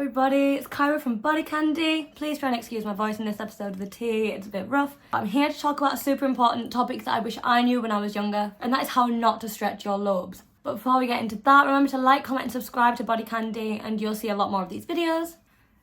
everybody, it's Kyra from BodyCandy. Please try and excuse my voice in this episode of the tea, it's a bit rough. I'm here to talk about a super important topic that I wish I knew when I was younger, and that is how not to stretch your lobes. But before we get into that, remember to like, comment and subscribe to BodyCandy and you'll see a lot more of these videos.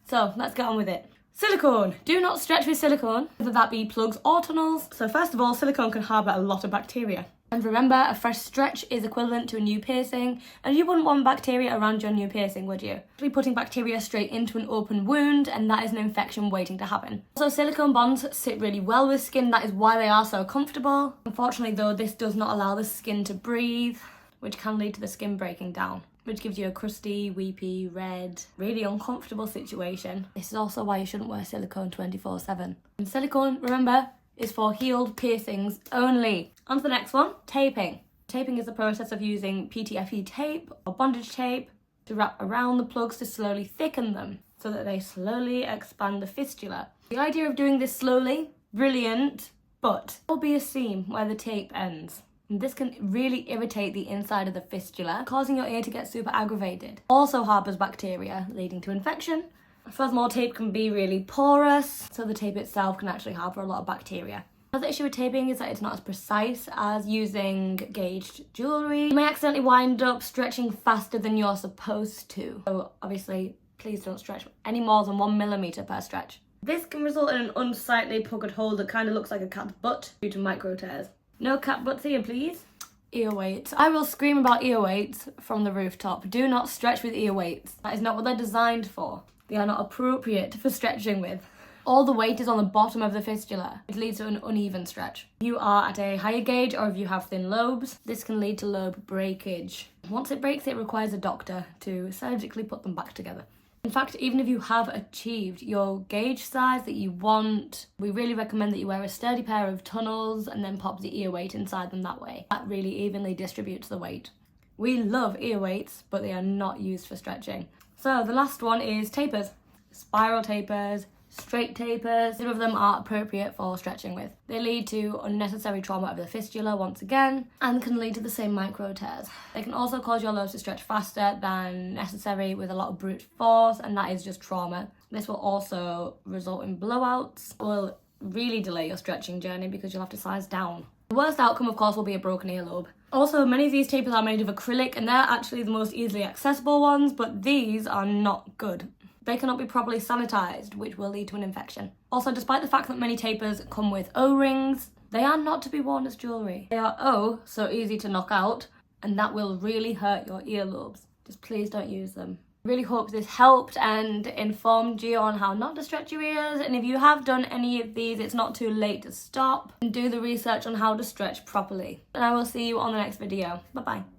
So let's get on with it. Silicone. Do not stretch with silicone, whether that be plugs or tunnels. So first of all, silicone can harbour a lot of bacteria. And remember, a fresh stretch is equivalent to a new piercing, and you wouldn't want bacteria around your new piercing, would you? You'd be putting bacteria straight into an open wound, and that is an infection waiting to happen. Also, silicone bonds sit really well with skin, that is why they are so comfortable. Unfortunately though, this does not allow the skin to breathe, which can lead to the skin breaking down, which gives you a crusty, weepy, red, really uncomfortable situation. This is also why you shouldn't wear silicone 24/7. And silicone, remember, is for healed piercings only. On to the next one, taping. Taping is the process of using PTFE tape or bondage tape to wrap around the plugs to slowly thicken them so that they slowly expand the fistula. The idea of doing this slowly, brilliant, but there will be a seam where the tape ends. And this can really irritate the inside of the fistula, causing your ear to get super aggravated. Also harbours bacteria, leading to infection. Furthermore, tape can be really porous, so the tape itself can actually harbour a lot of bacteria. Another issue with taping is that it's not as precise as using gauged jewellery. You may accidentally wind up stretching faster than you're supposed to. So obviously, please don't stretch any more than 1 millimetre per stretch. This can result in an unsightly puckered hole that kind of looks like a cat's butt due to microtears. No cat butts here, please. Ear weights. I will scream about ear weights from the rooftop. Do not stretch with ear weights. That is not what they're designed for. They are not appropriate for stretching with. All the weight is on the bottom of the fistula. It leads to an uneven stretch. If you are at a higher gauge or if you have thin lobes, this can lead to lobe breakage. Once it breaks, it requires a doctor to surgically put them back together. In fact, even if you have achieved your gauge size that you want, we really recommend that you wear a sturdy pair of tunnels and then pop the ear weight inside them that way. That really evenly distributes the weight. We love ear weights, but they are not used for stretching. So the last one is tapers. Spiral tapers, straight tapers. Some of them are appropriate for stretching with. They lead to unnecessary trauma of the fistula once again, and can lead to the same micro tears. They can also cause your lobes to stretch faster than necessary with a lot of brute force, and that is just trauma. This will also result in blowouts. It will really delay your stretching journey because you'll have to size down. The worst outcome, of course, will be a broken earlobe. Also, many of these tapers are made of acrylic and they're actually the most easily accessible ones, but these are not good. They cannot be properly sanitized, which will lead to an infection. Also, despite the fact that many tapers come with O-rings, they are not to be worn as jewellery. They are so easy to knock out, and that will really hurt your earlobes. Just please don't use them. I really hope this helped and informed you on how not to stretch your ears, and if you have done any of these, it's not too late to stop and do the research on how to stretch properly. And I will see you on the next video. Bye bye.